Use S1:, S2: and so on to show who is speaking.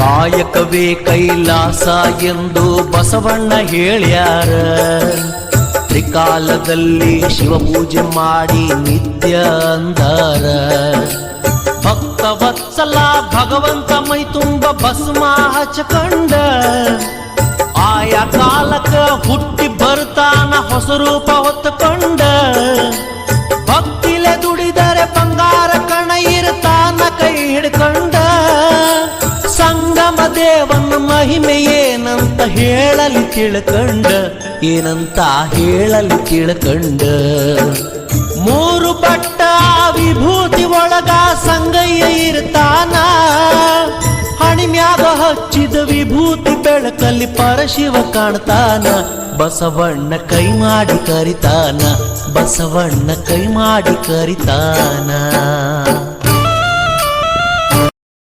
S1: ಕಾಯಕವೇ ಕೈಲಾಸ ಎಂದು ಬಸವಣ್ಣ ಹೇಳ್ಯಾರ. ತ್ರಿಕಾಲದಲ್ಲಿ ಶಿವಪೂಜೆ ಮಾಡಿ ನಿತ್ಯ ಅಂದಾರ. ಭಕ್ತವತ್ಸಲ ಭಗವಂತ ಮೈ ತುಂಬ ಭಸ್ಮ ಹಚ್ಚಕೊಂಡ, ಆಯಾ ಕಾಲಕ್ಕ ಹುಟ್ಟಿ ಬರ್ತಾನ ಹೊಸ ರೂಪ ಹೊತ್ತುಕೊಂಡ. ಭಕ್ತಿಲೆ ದುಡಿದರೆ ಬಂಗಾರ ಕಣ ಇರ್ತಾನ ಕೈ ಹಿಡ್ಕೊಂಡ. ಸಂಗಮ ದೇವನ ಮಹಿಮೆ ಏನಂತ ಹೇಳಲಿ ತಿಳ್ಕಂಡ, ಏನಂತ ಹೇಳಲಿ ತಿಳ್ಕಂಡ. ಮೂರು ಬಟ್ಟ ವಿಭೂತಿ ಒಳಗ ಸಂಗಯ್ಯ ಇರ್ತಾನ. ಹಣಿಮ್ಯಾಗ ಹಚ್ಚಿದ ವಿಭೂತಿ ಬೆಳಕಲ್ಲಿ ಪರಶಿವ ಕಾಣ್ತಾನ. ಬಸವಣ್ಣ ಕೈ ಮಾಡಿ ಕರಿತಾನ, ಬಸವಣ್ಣ ಕೈ ಮಾಡಿ ಕರಿತಾನ.